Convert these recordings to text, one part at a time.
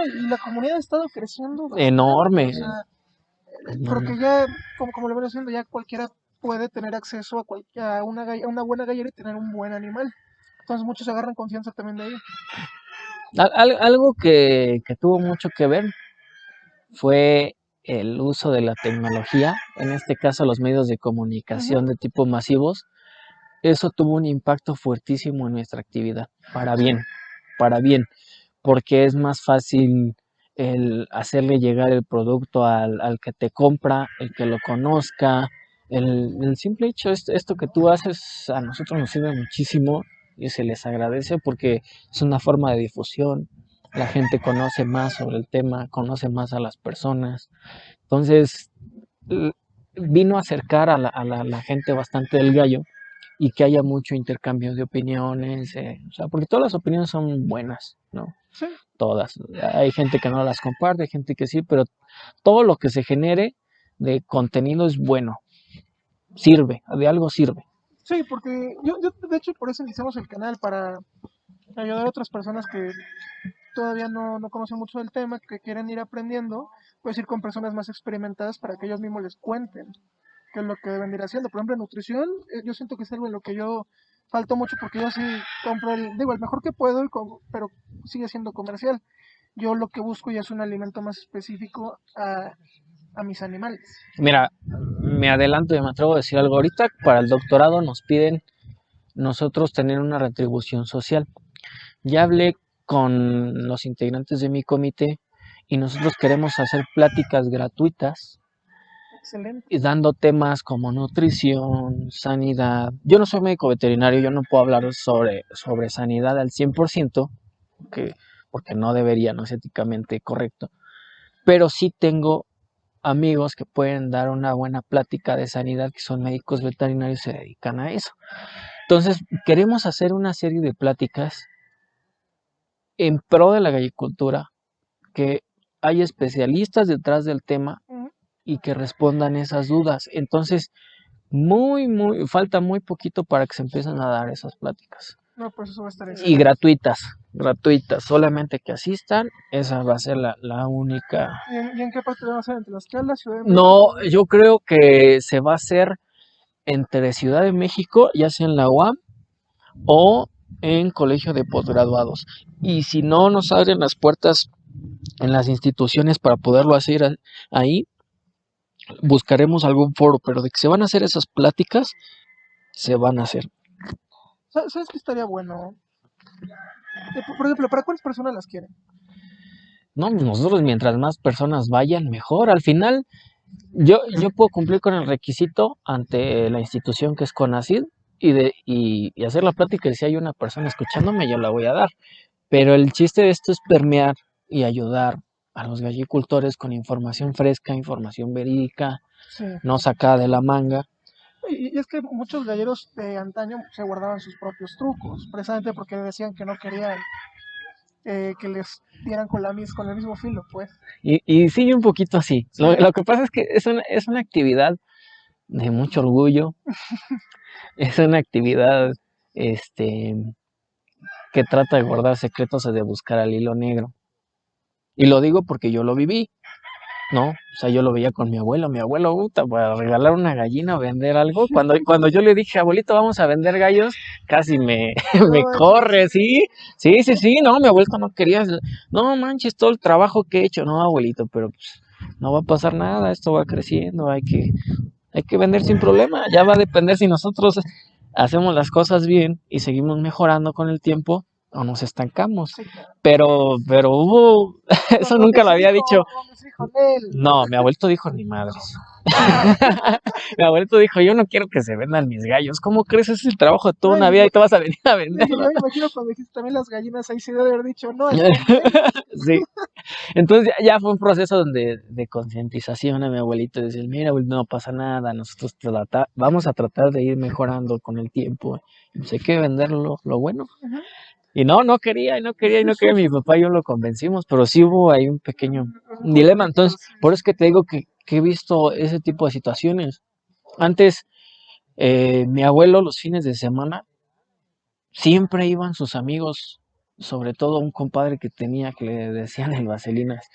No, y la comunidad ha estado creciendo bastante, Enorme. o sea, Enorme. porque ya, como lo vengo diciendo, ya cualquiera puede tener acceso a una buena gallera y tener un buen animal. Entonces muchos agarran confianza también de ello. Algo que tuvo mucho que ver fue el uso de la tecnología, en este caso los medios de Ujú. comunicación de tipo masivos. Eso tuvo un impacto fuertísimo en nuestra actividad, Sí, para bien, porque es más fácil el hacerle llegar el producto al que te compra, el que lo conozca, el simple hecho, esto que tú haces a nosotros nos sirve muchísimo y se les agradece porque es una forma de difusión, la gente conoce más sobre el tema, conoce más a las personas, entonces vino a acercar a la gente bastante del gallo y que haya mucho intercambio de opiniones, o sea, porque todas las opiniones son buenas, ¿no? sí, Todas. Hay gente que no las comparte, hay gente que sí, pero todo lo que se genere de contenido es bueno, sirve, de algo sirve. sí, porque yo de hecho por eso iniciamos el canal, para ayudar a otras personas que todavía no conocen mucho del tema, que quieren ir aprendiendo, pues ir con personas más experimentadas para que ellos mismos les cuenten qué es lo que deben ir haciendo. Por ejemplo, en nutrición, yo siento que es algo en lo que yo falto mucho, porque yo sí compro el mejor que puedo, pero sigue siendo comercial. Yo lo que busco ya es un alimento más específico a mis animales. Mira, me adelanto y me atrevo a decir algo. Ahorita para el doctorado nos piden nosotros tener una retribución social. Ya hablé con los integrantes de mi comité y nosotros queremos hacer pláticas gratuitas Excelente. y dando temas como nutrición, sanidad. Yo no soy médico veterinario, yo no puedo hablar sobre sanidad al 100%, porque, porque no debería, no es éticamente correcto, pero sí tengo amigos que pueden dar una buena plática de sanidad, que son médicos veterinarios y se dedican a eso. Entonces, queremos hacer una serie de pláticas en pro de la agricultura, que hay especialistas detrás del tema Mm. y que respondan esas dudas. Entonces, falta muy poquito para que se empiecen a dar esas pláticas. No, pues eso va a estar Y excelente. gratuitas, solamente que asistan, esa va a ser la única. ¿Y en qué parte van a ser? ¿En Tlaxcala, Ciudad de No, México? yo creo que se va a hacer entre Ciudad de México, ya sea en la UAM o en colegio de posgraduados. Y si no nos abren las puertas en las instituciones para poderlo hacer ahí, buscaremos algún foro, pero de que se van a hacer esas pláticas, se van a hacer. ¿Sabes qué estaría bueno? Por ejemplo, ¿para cuántas personas las quieren? No, nosotros mientras más personas vayan, mejor. Al final, yo puedo cumplir con el requisito ante la institución que es CONACYT y hacer la plática y si hay una persona escuchándome, yo la voy a dar. Pero el chiste de esto es permear y ayudar a los gallicultores con información fresca, información verídica, Sí. no sacada de la manga. Y es que muchos galleros de antaño se guardaban sus propios trucos, precisamente porque decían que no querían que les dieran con el mismo filo, pues. Y sigue un poquito así. Sí, Lo que pasa es que es una actividad de mucho orgullo, es una actividad este, que trata de guardar secretos y de buscar al hilo negro. Y lo digo porque yo lo viví, ¿no? O sea, yo lo veía con mi abuelo, puta, para regalar una gallina o vender algo. Cuando yo le dije, abuelito, vamos a vender gallos, casi me, me no manches. corre, ¿sí? Sí, sí, sí, no, mi abuelito no quería, no manches, todo el trabajo que he hecho, no, abuelito, pero pues, no va a pasar nada, esto va creciendo, hay que vender sin problema, ya va a depender si nosotros hacemos las cosas bien y seguimos mejorando con el tiempo o nos estancamos. Sí, claro. Pero hubo, eso nunca lo había dicho. Donde su hijo Nel. No, mi abuelito dijo ni madres. Mi abuelito dijo, yo no quiero que se vendan mis gallos. ¿Cómo crees? Ese es el trabajo de toda No, una vida y tú vas a venir a yo venderlo. me imagino cuando dijiste también las gallinas, ahí se debe haber dicho, no, espérense. Sí. Entonces ya fue un proceso de concientización a mi abuelito, de decir, mira, abuelito, no pasa nada, nosotros vamos a tratar de ir mejorando con el tiempo. Y pues hay que vender lo bueno. Ujú. Y no quería, y no quería, y no quería. Mi papá y yo lo convencimos, pero sí hubo ahí un pequeño Un dilema. conflicto, Entonces, sí. por eso es que te digo que he visto ese tipo de situaciones. Antes, mi abuelo los fines de semana siempre iban sus amigos sobre todo un compadre que tenía que le decían el Vaselinas,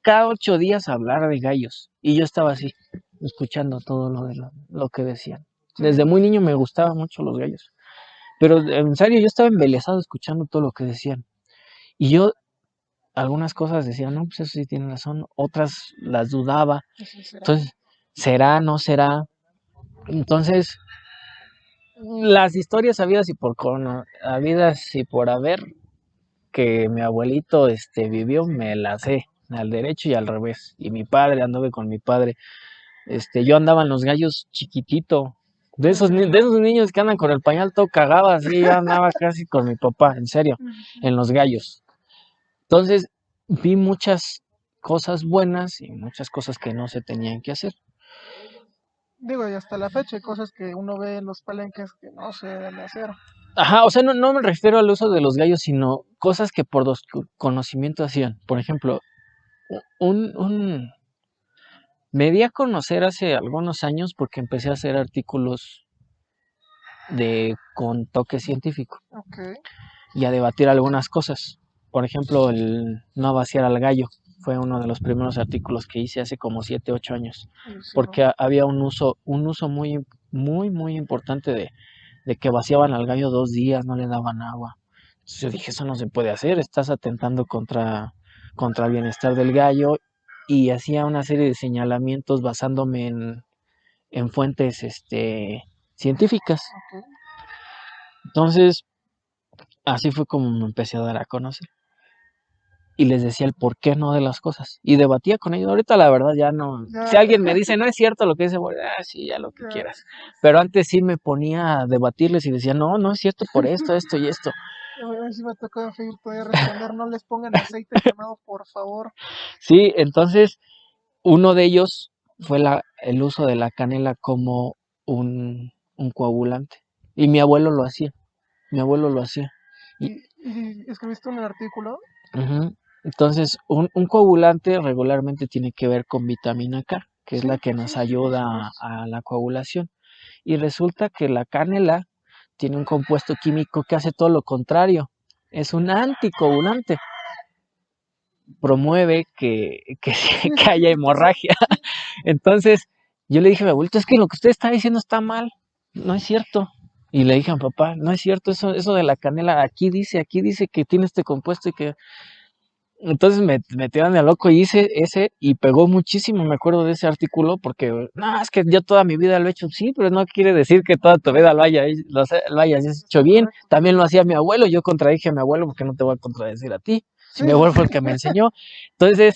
cada 8 días hablar de gallos. Y yo estaba así, escuchando todo lo que decían. Sí, Desde muy niño me gustaban mucho los gallos. Pero en serio, yo estaba embelesado escuchando todo lo que decían. Y yo algunas cosas decía, no, pues eso sí tiene razón, otras las dudaba. sí, será. Entonces, ¿será, no será? Entonces, las historias habidas y por haber que mi abuelito vivió, me las sé al derecho y al revés. Y mi padre, anduve con mi padre. Yo andaba en los gallos chiquitito. De esos niños que andan con el pañal todo cagado, así yo andaba casi con mi papá, en serio, en los gallos. Entonces, vi muchas cosas buenas y muchas cosas que no se tenían que hacer. Digo, y hasta la fecha hay cosas que uno ve en los palenques que no se deben de hacer. Ajá, o sea, no me refiero al uso de los gallos, sino cosas que por desconocimiento hacían. Por ejemplo, un, un, me di a conocer hace algunos años porque empecé a hacer artículos con toque científico Ok, y a debatir algunas cosas. Por ejemplo, el no vaciar al gallo fue uno de los primeros artículos que hice hace como 7, 8 años, buenísimo. porque había un uso muy importante de que vaciaban al gallo 2 días, no le daban agua. Entonces yo dije, eso no se puede hacer, estás atentando contra el bienestar del gallo, y hacía una serie de señalamientos basándome en fuentes científicas. Ok. Entonces, así fue como me empecé a dar a conocer. Y les decía el por qué no de las cosas. Y debatía con ellos. Ahorita la verdad ya no. Si Ya, alguien me dice no es cierto lo que dice, bueno, sí, ya lo que ya. quieras. Pero antes sí me ponía a debatirles y decía, no es cierto por esto, esto y esto. A ver si me toca en Facebook todavía responder. No les pongan aceite quemado, por favor. Sí, entonces uno de ellos fue el uso de la canela como un coagulante. Y mi abuelo lo hacía. Mi abuelo lo hacía. Y, Y escribiste un artículo. ujú. Entonces, un coagulante regularmente tiene que ver con vitamina K, que es Sí, la que sí, nos por ayuda supuesto. a la coagulación. Y resulta que la canela tiene un compuesto químico que hace todo lo contrario. Es un anticoagulante. Promueve Sí, que sí, haya sí, sí, hemorragia. sí. Entonces, yo le dije a mi abuelito, es que lo que usted está diciendo está mal. No es cierto. Y le dije a mi papá, no es cierto, eso de la canela, aquí dice que tiene este compuesto y que... Entonces me tiraron de loco y hice ese y pegó muchísimo, me acuerdo de ese artículo, porque no, es que yo toda mi vida lo he hecho, sí, pero no quiere decir que toda tu vida lo hayas hecho bien. Correcto, También lo correcto. hacía mi abuelo, yo contradije a mi abuelo porque no te voy a contradecir a ti, si Sí, mi sí, abuelo sí. fue el que me enseñó. Entonces,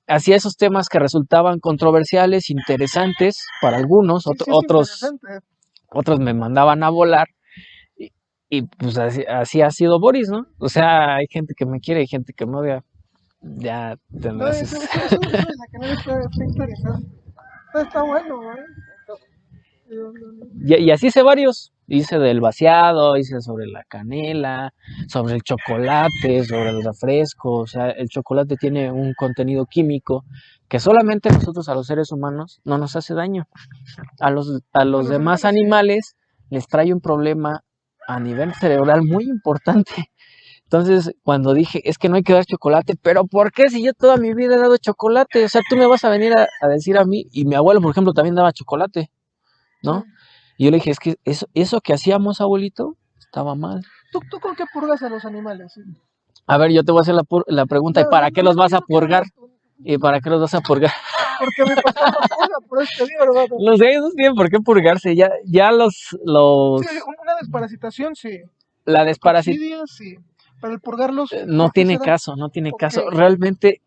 hacía esos temas que resultaban controversiales, interesantes para algunos, Sí, sí es interesante. otros me mandaban a volar. Y, y pues así ha sido Boris, ¿no? O sea, hay gente que me quiere, hay gente que me odia. Ya No, tendrás eso de la canela está interesante. Está bueno, güey. y así hice varios. Hice del vaciado, hice sobre la canela, sobre el chocolate, sobre el refresco. O sea, el chocolate tiene un contenido químico que solamente nosotros, a los seres humanos, no nos hace daño. A A los los demás animales sí. animales les trae un problema a nivel cerebral muy importante. Entonces, cuando dije, es que no hay que dar chocolate, pero ¿por qué si yo toda mi vida he dado chocolate? O sea, tú me vas a venir a decir a mí, y mi abuelo, por ejemplo, también daba chocolate, Sí. ¿no? Y yo le dije, es que eso que hacíamos, abuelito, estaba mal. ¿Tú con qué purgas a los animales? Sí. A ver, yo te voy a hacer la pregunta, ¿y No, para qué los vas yo a no quiero purgar? responder. ¿Y para qué los vas a purgar? Porque mi pastor no purga, por eso te digo, hermano. Los de ellos no tienen por qué purgarse, ya Sí, una desparasitación, sí. la desparasitación Coccidia, sí. Para el purgarlos, no ¿por qué tiene será? caso, no tiene Ok, caso. Realmente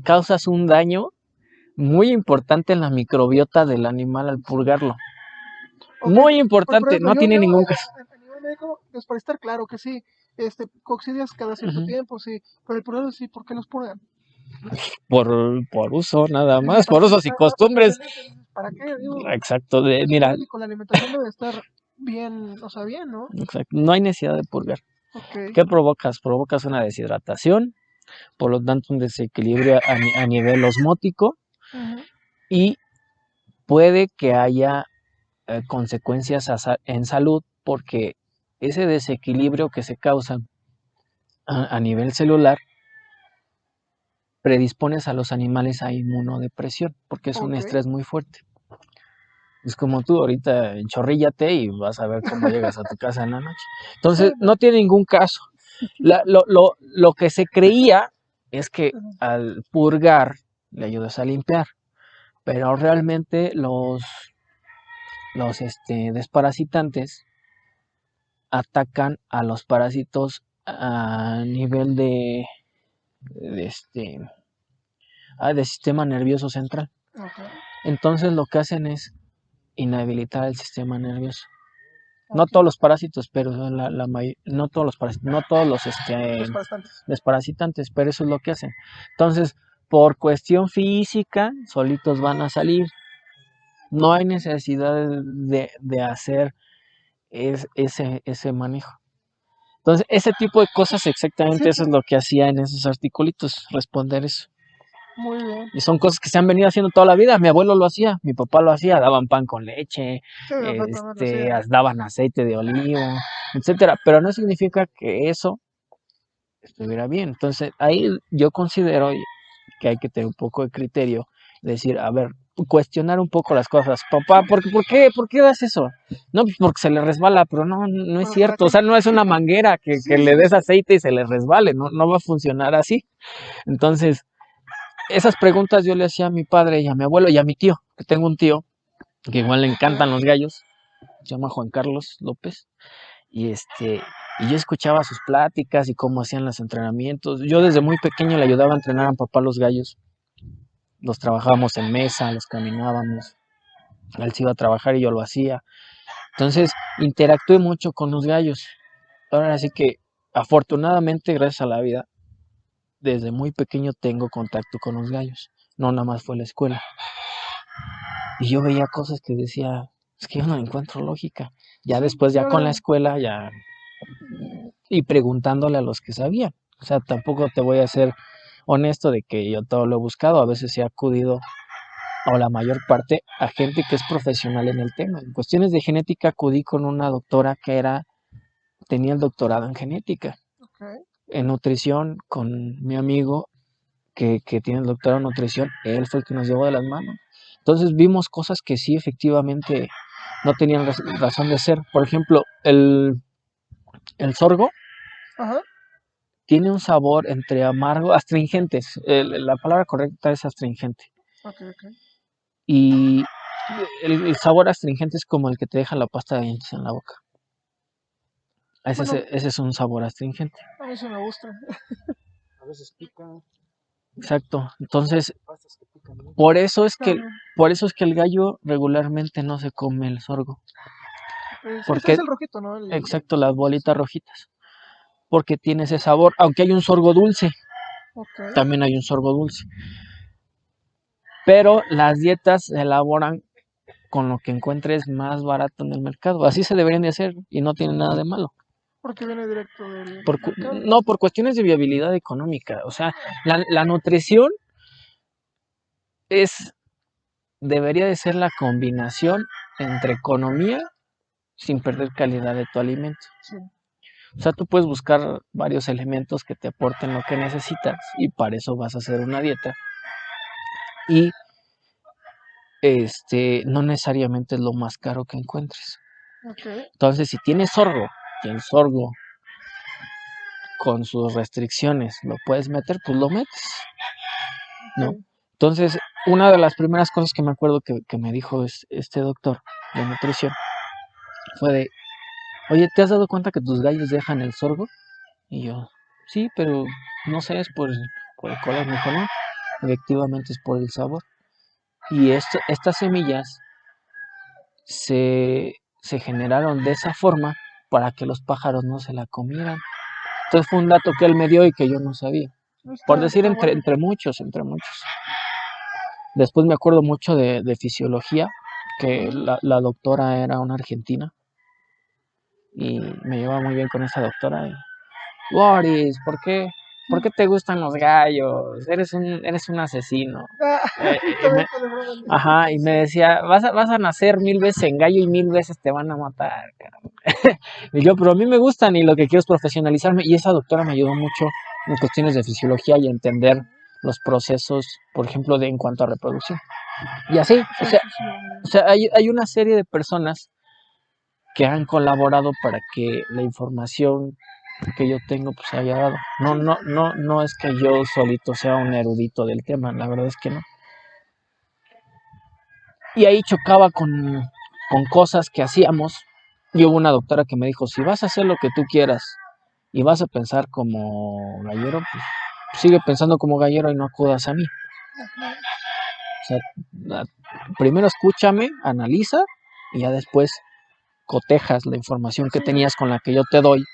causas un daño muy importante en la microbiota del animal al purgarlo. ok. Muy Por importante, ejemplo, no tiene ningún caso. a nivel médico, para estar claro que sí, coccidias cada cierto Ujú. tiempo, sí. Pero el purgarlos, sí, ¿por qué los purgan? Por uso, nada Dices, más, por usos y costumbres. aparentemente, dices, ¿para qué? Digo, Exacto, se mira, supone que con la alimentación debe estar bien, o sea, bien, ¿no? exacto, no hay necesidad de purgar. Ok. ¿Qué provocas? Provocas una deshidratación, por lo tanto un desequilibrio a nivel osmótico, Ujú. y puede que haya consecuencias en salud, porque ese desequilibrio que se causa a nivel celular, predispones a los animales a inmunodepresión, porque es un Ok. estrés muy fuerte. Es como tú, ahorita enchorríllate y vas a ver cómo llegas a tu casa en la noche. Sí, Entonces, no tiene ningún caso. Lo que se creía es que al purgar le ayudas a limpiar, pero realmente los desparasitantes atacan a los parásitos a nivel de, este, de sistema nervioso central. ok, Entonces lo que hacen es inhabilitar el sistema nervioso. No ok. todos los parásitos, pero no todos los parásitos, no todos Los parastantes. desparasitantes, pero eso es lo que hacen. Entonces, por cuestión física, solitos van a salir. No hay necesidad de hacer ese manejo. Entonces, ese tipo de cosas, Sí, exactamente eso sí, es lo que hacía en esos articulitos, responder eso. muy bien. Y son cosas que se han venido haciendo toda la vida. Mi abuelo lo hacía, mi papá lo hacía, daban pan con leche, Sí, mi papá también lo hacía. daban aceite de olivo, etcétera. Pero no significa que eso estuviera bien. Entonces, ahí yo considero que hay que tener un poco de criterio, decir, a ver, cuestionar un poco las cosas. Papá, ¿por qué das eso? No, pues porque se le resbala, pero no es Pero ¿para cierto. O qué? sea, no es una manguera que Sí, le sí, des sí. aceite y se le resbale, no va a funcionar así. Entonces, esas preguntas yo le hacía a mi padre y a mi abuelo y a mi tío, que tengo un tío que igual le Ok, encantan los gallos, se llama Juan Carlos López, y y yo escuchaba sus pláticas y cómo hacían los entrenamientos. Yo desde muy pequeño le ayudaba a entrenar a papá los gallos. Los trabajábamos en mesa, los caminábamos. Él se iba a trabajar y yo lo hacía. Entonces, interactué mucho con los gallos. Ahora sí que, afortunadamente, gracias a la vida, desde muy pequeño tengo contacto con los gallos. No nada más fue la escuela. Y yo veía cosas que decía, es que yo no encuentro lógica. Ya sí, después, ya con la claro. escuela, ya, y preguntándole a los que sabían. O sea, tampoco te voy a ser honesto de que yo todo lo he buscado. A veces he acudido, o la mayor parte, a gente que es profesional en el tema. En cuestiones de genética acudí con una doctora tenía el doctorado en genética. Ok, En nutrición, con mi amigo que tiene el doctorado en nutrición, él fue el que nos llevó de las manos. Entonces vimos cosas que sí efectivamente no tenían razón de ser. Por ejemplo, el sorgo ajá, tiene un sabor entre amargo, astringente. La palabra correcta es astringente. ok, ok. Y el sabor astringente es como el que te deja la pasta de dientes en la boca. Bueno, Ese es un sabor astringente. a mí sí me gusta. A veces pica, Exacto. Entonces, pastas que pican mucho. por eso es que, Claro. por eso es que el gallo regularmente no se come el sorgo. Ok, sí, ese Porque, es el rojito, ¿no? exacto, las bolitas rojitas. Porque tiene ese sabor. Aunque hay un sorgo dulce, Ok. también hay un sorgo dulce. Pero las dietas se elaboran con lo que encuentres más barato en el mercado. Así se deberían de hacer y no tiene nada de malo. Porque viene directo del mercado. No, por cuestiones de viabilidad económica. O sea, la nutrición es, debería de ser la combinación entre economía sin perder calidad de tu alimento. Sí. O sea, tú puedes buscar varios elementos que te aporten lo que necesitas y para eso vas a hacer una dieta. Y no necesariamente es lo más caro que encuentres. Ok. Entonces, si tienes sorgo y el sorgo con sus restricciones lo puedes meter, pues lo metes, ¿no? Ok. Entonces, una de las primeras cosas que me acuerdo que me dijo este doctor de nutrición fue de, oye, ¿te has dado cuenta que tus gallos dejan el sorgo? Y yo, sí, pero no sé, es por el color. Me dijo, no, efectivamente es por el sabor. Y estas semillas se generaron de esa forma para que los pájaros no se la comieran. Entonces fue un dato que él me dio y que yo no sabía. Por decir Está bueno. entre muchos, entre muchos. Después me acuerdo mucho de fisiología, que Ujú. la doctora era una argentina y me llevaba muy bien con esa doctora. Y, Boris, ¿por qué? ¿por qué te gustan los gallos? Eres un asesino. Ah, Y también te lo juro, ajá, y me decía, vas a nacer 1000 veces en gallo y 1000 veces te van a matar, cabrón. Y yo, pero a mí me gustan y lo que quiero es profesionalizarme. Y esa doctora me ayudó mucho en cuestiones de fisiología y entender los procesos, por ejemplo, en cuanto a reproducción. Y así, Sí, sí, sí, o sea, hay una serie de personas que han colaborado para que la información que yo tengo pues se haya dado. No es que yo solito sea un erudito del tema, la verdad es que no. Y ahí chocaba con cosas que hacíamos. Y hubo una doctora que me dijo, si vas a hacer lo que tú quieras y vas a pensar como gallero, pues sigue pensando como gallero y no acudas a mí. O sea, primero escúchame, analiza y ya después cotejas la información que tenías con la que yo te doy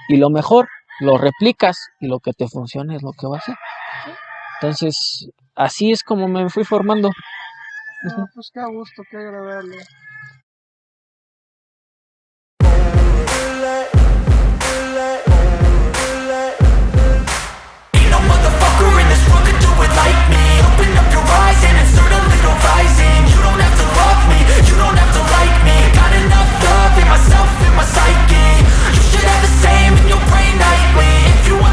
y lo mejor, lo replicas y lo que te funcione es lo que va a hacer. Entonces, así es como me fui formando. no, pues qué a gusto, qué agradable.